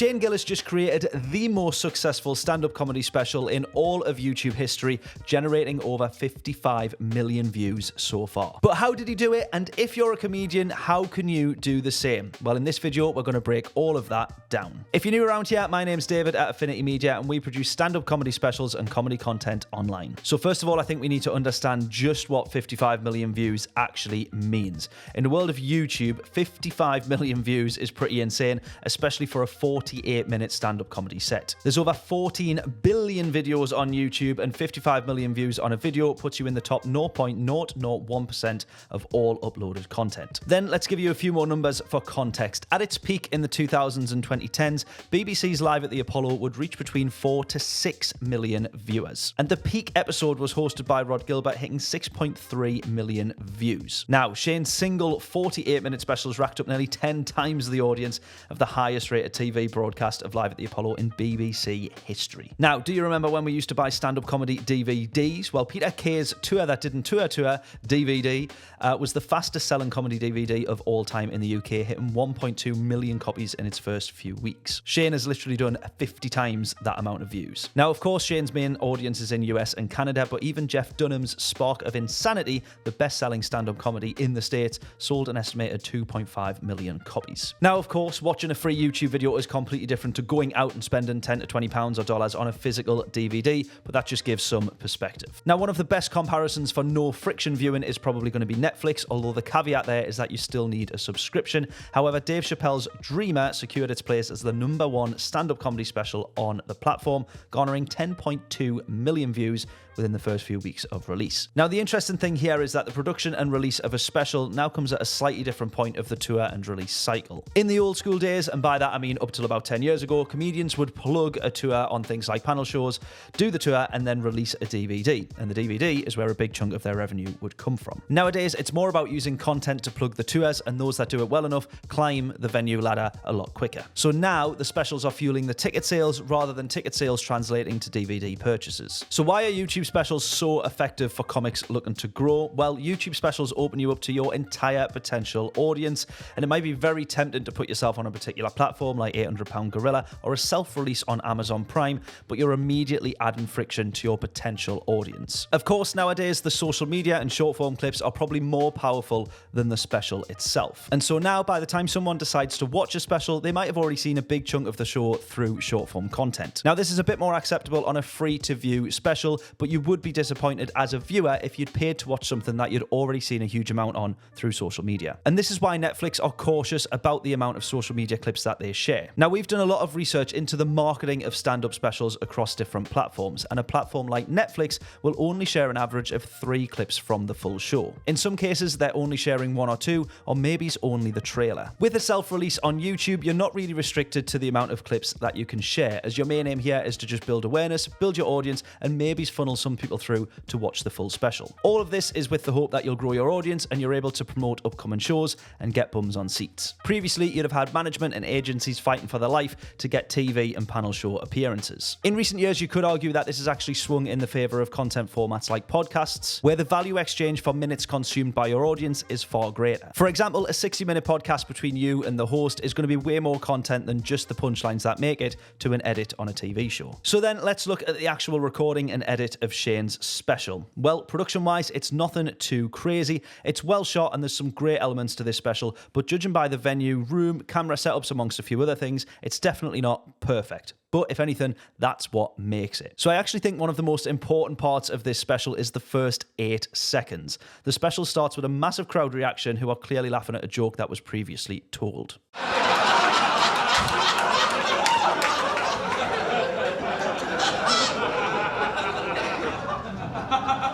Shane Gillis just created the most successful stand-up comedy special in all of YouTube history, generating over 55 million views so far. But how did he do it? And if you're a comedian, how can you do the same? Well, in this video, we're going to break all of that down. If you're new around here, my name's David at Affinity Media, and we produce stand-up comedy specials and comedy content online. So first of all, I think we need to understand just what 55 million views actually means. In the world of YouTube, 55 million views is pretty insane, especially for a 48-minute stand-up comedy set. There's over 14 billion videos on YouTube, and 55 million views on a video puts you in the top 0.001% of all uploaded content. Then let's give you a few more numbers for context. At its peak in the 2000s and 2010s, BBC's Live at the Apollo would reach between 4 to 6 million viewers. And the peak episode was hosted by Rod Gilbert, hitting 6.3 million views. Now, Shane's single 48-minute specials racked up nearly 10 times the audience of the highest rated TV broadcast of Live at the Apollo in BBC history. Now, do you remember when we used to buy stand-up comedy DVDs? Well, Peter Kay's Tour That Didn't Tour DVD was the fastest selling comedy DVD of all time in the UK, hitting 1.2 million copies in its first few weeks. Shane has literally done 50 times that amount of views. Now, of course, Shane's main audience is in US and Canada, but even Jeff Dunham's Spark of Insanity, the best-selling stand-up comedy in the States, sold an estimated 2.5 million copies. Now, of course, watching a free YouTube video is completely different to going out and spending 10 to 20 pounds or dollars on a physical DVD, but that just gives some perspective. Now, one of the best comparisons for no friction viewing is probably going to be Netflix, although the caveat there is that you still need a subscription. However, Dave Chappelle's Dreamer secured its place as the #1 stand-up comedy special on the platform, garnering 10.2 million views within the first few weeks of release. Now, the interesting thing here is that the production and release of a special now comes at a slightly different point of the tour and release cycle. In the old school days, and by that I mean up till about 10 years ago, comedians would plug a tour on things like panel shows, do the tour, and then release a DVD. And the DVD is where a big chunk of their revenue would come from. Nowadays, it's more about using content to plug the tours, and those that do it well enough climb the venue ladder a lot quicker. So now, the specials are fueling the ticket sales rather than ticket sales translating to DVD purchases. So why are YouTube specials so effective for comics looking to grow? Well, YouTube specials open you up to your entire potential audience, and it might be very tempting to put yourself on a particular platform like 800 Gorilla or a self-release on Amazon Prime, but you're immediately adding friction to your potential audience. Of course, nowadays, the social media and short-form clips are probably more powerful than the special itself. And so now, by the time someone decides to watch a special, they might have already seen a big chunk of the show through short-form content. Now, this is a bit more acceptable on a free-to-view special, but you would be disappointed as a viewer if you'd paid to watch something that you'd already seen a huge amount on through social media. And this is why Netflix are cautious about the amount of social media clips that they share. Now, we've done a lot of research into the marketing of stand-up specials across different platforms, and a platform like Netflix will only share an average of 3 clips from the full show. In some cases, they're only sharing 1 or 2, or maybe it's only the trailer. With a self-release on YouTube, you're not really restricted to the amount of clips that you can share, as your main aim here is to just build awareness, build your audience, and maybe funnel some people through to watch the full special. All of this is with the hope that you'll grow your audience and you're able to promote upcoming shows and get bums on seats. Previously, you'd have had management and agencies fighting for their life to get TV and panel show appearances. In recent years, you could argue that this has actually swung in the favour of content formats like podcasts, where the value exchange for minutes consumed by your audience is far greater. For example, a 60-minute podcast between you and the host is going to be way more content than just the punchlines that make it to an edit on a TV show. So then let's look at the actual recording and edit of Shane's special. Well, production-wise, it's nothing too crazy. It's well shot and there's some great elements to this special, but judging by the venue, room, camera setups amongst a few other things, it's definitely not perfect. But if anything, that's what makes it. So I actually think one of the most important parts of this special is the first 8 seconds. The special starts with a massive crowd reaction who are clearly laughing at a joke that was previously told.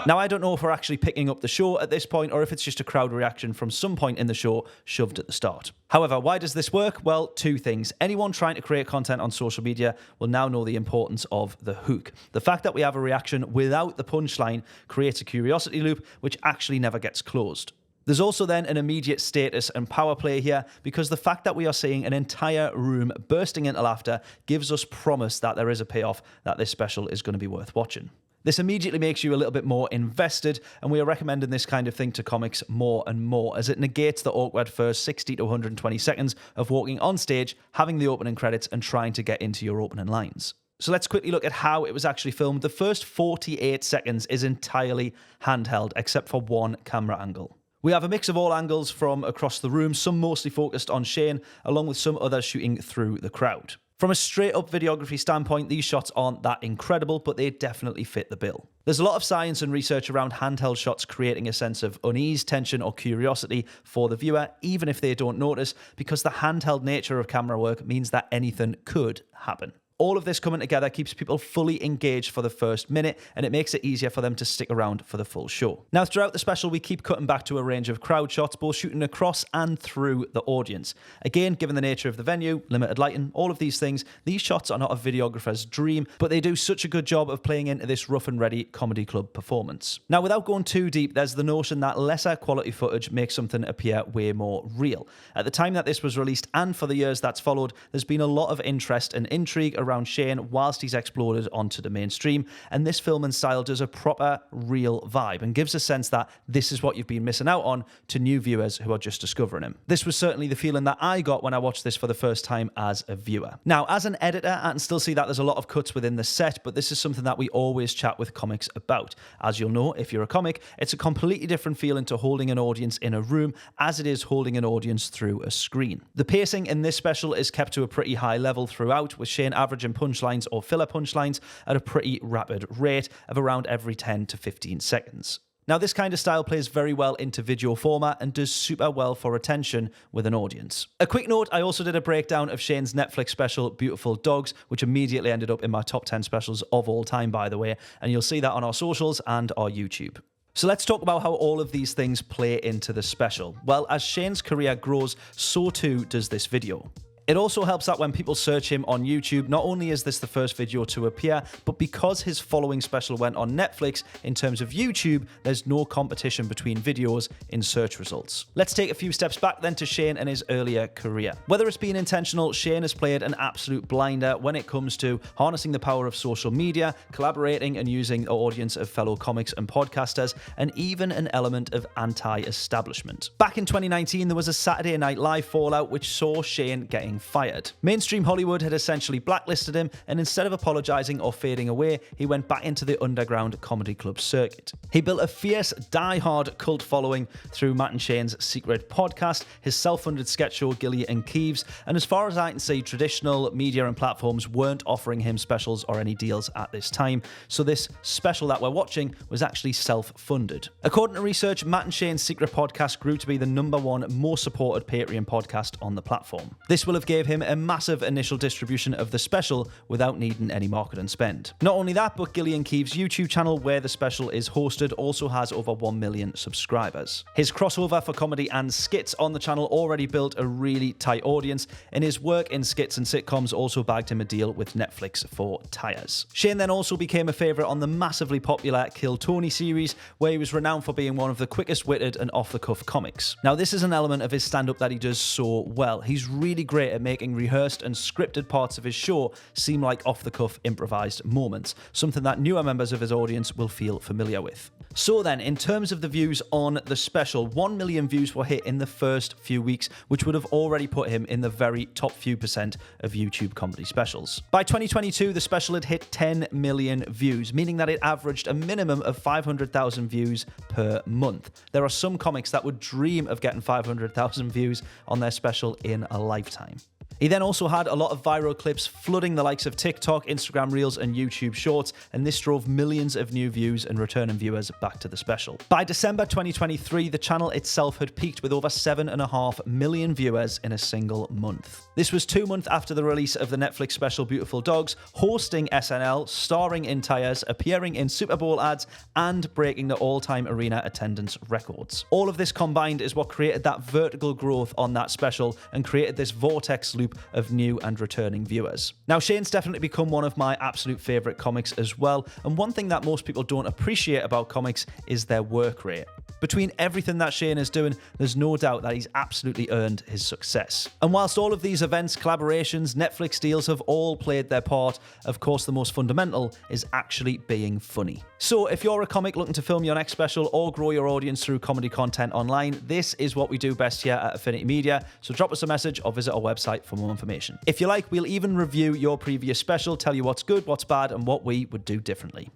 Now, I don't know if we're actually picking up the show at this point or if it's just a crowd reaction from some point in the show shoved at the start. However, why does this work? Well, 2 things. Anyone trying to create content on social media will now know the importance of the hook. The fact that we have a reaction without the punchline creates a curiosity loop, which actually never gets closed. There's also then an immediate status and power play here, because the fact that we are seeing an entire room bursting into laughter gives us promise that there is a payoff, that this special is going to be worth watching. This immediately makes you a little bit more invested, and we are recommending this kind of thing to comics more and more, as it negates the awkward first 60 to 120 seconds of walking on stage, having the opening credits, and trying to get into your opening lines. So let's quickly look at how it was actually filmed. The first 48 seconds is entirely handheld, except for one camera angle. We have a mix of all angles from across the room, some mostly focused on Shane, along with some others shooting through the crowd. From a straight-up videography standpoint, these shots aren't that incredible, but they definitely fit the bill. There's a lot of science and research around handheld shots creating a sense of unease, tension, or curiosity for the viewer, even if they don't notice, because the handheld nature of camera work means that anything could happen. All of this coming together keeps people fully engaged for the first minute, and it makes it easier for them to stick around for the full show. Now, throughout the special, we keep cutting back to a range of crowd shots, both shooting across and through the audience. Again, given the nature of the venue, limited lighting, all of these things, these shots are not a videographer's dream, but they do such a good job of playing into this rough and ready comedy club performance. Now, without going too deep, there's the notion that lesser quality footage makes something appear way more real. At the time that this was released, and for the years that's followed, there's been a lot of interest and intrigue around Shane whilst he's exploded onto the mainstream, and this filming style does a proper real vibe and gives a sense that this is what you've been missing out on to new viewers who are just discovering him. This was certainly the feeling that I got when I watched this for the first time as a viewer. Now, as an editor, I can still see that there's a lot of cuts within the set, but this is something that we always chat with comics about. As you'll know, if you're a comic, it's a completely different feeling to holding an audience in a room as it is holding an audience through a screen. The pacing in this special is kept to a pretty high level throughout, with Shane averaging punchlines or filler punchlines at a pretty rapid rate of around every 10 to 15 seconds. Now, this kind of style plays very well into video format and does super well for attention with an audience. A quick note, I also did a breakdown of Shane's Netflix special, Beautiful Dogs, which immediately ended up in my top 10 specials of all time, by the way, and you'll see that on our socials and our YouTube. So let's talk about how all of these things play into the special. Well, as Shane's career grows, so too does this video. It also helps that when people search him on YouTube, not only is this the first video to appear, but because his following special went on Netflix, in terms of YouTube, there's no competition between videos in search results. Let's take a few steps back then to Shane and his earlier career. Whether it's been intentional, Shane has played an absolute blinder when it comes to harnessing the power of social media, collaborating and using an audience of fellow comics and podcasters, and even an element of anti-establishment. Back in 2019, there was a Saturday Night Live fallout which saw Shane getting fired. Mainstream Hollywood had essentially blacklisted him, and instead of apologizing or fading away, he went back into the underground comedy club circuit. He built a fierce, die-hard cult following through Matt and Shane's secret podcast, his self-funded sketch show Gillis and Keeves, and as far as I can see, traditional media and platforms weren't offering him specials or any deals at this time, so this special that we're watching was actually self-funded. According to research, Matt and Shane's secret podcast grew to be the #1 most supported Patreon podcast on the platform. This will have gave him a massive initial distribution of the special without needing any marketing spend. Not only that, but Gillis and Keeves' YouTube channel, where the special is hosted, also has over 1 million subscribers. His crossover for comedy and skits on the channel already built a really tight audience, and his work in skits and sitcoms also bagged him a deal with Netflix for Tires. Shane then also became a favourite on the massively popular Kill Tony series, where he was renowned for being one of the quickest-witted and off-the-cuff comics. Now, this is an element of his stand-up that he does so well. He's really great at making rehearsed and scripted parts of his show seem like off-the-cuff improvised moments, something that newer members of his audience will feel familiar with. So then, in terms of the views on the special, 1 million views were hit in the first few weeks, which would have already put him in the very top few percent of YouTube comedy specials. By 2022, the special had hit 10 million views, meaning that it averaged a minimum of 500,000 views per month. There are some comics that would dream of getting 500,000 views on their special in a lifetime. He then also had a lot of viral clips flooding the likes of TikTok, Instagram Reels, and YouTube Shorts, and this drove millions of new views and returning viewers back to the special. By December 2023, the channel itself had peaked with over 7.5 million viewers in a single month. This was 2 months after the release of the Netflix special Beautiful Dogs, hosting SNL, starring in Tires, appearing in Super Bowl ads, and breaking the all-time arena attendance records. All of this combined is what created that vertical growth on that special and created this vortex loop of new and returning viewers. Now, Shane's definitely become one of my absolute favourite comics as well, and one thing that most people don't appreciate about comics is their work rate. Between everything that Shane is doing, there's no doubt that he's absolutely earned his success. And whilst all of these events, collaborations, Netflix deals have all played their part, of course the most fundamental is actually being funny. So if you're a comic looking to film your next special or grow your audience through comedy content online, this is what we do best here at Affinity Media, so drop us a message or visit our website for more information. If you like, we'll even review your previous special, tell you what's good, what's bad, and what we would do differently.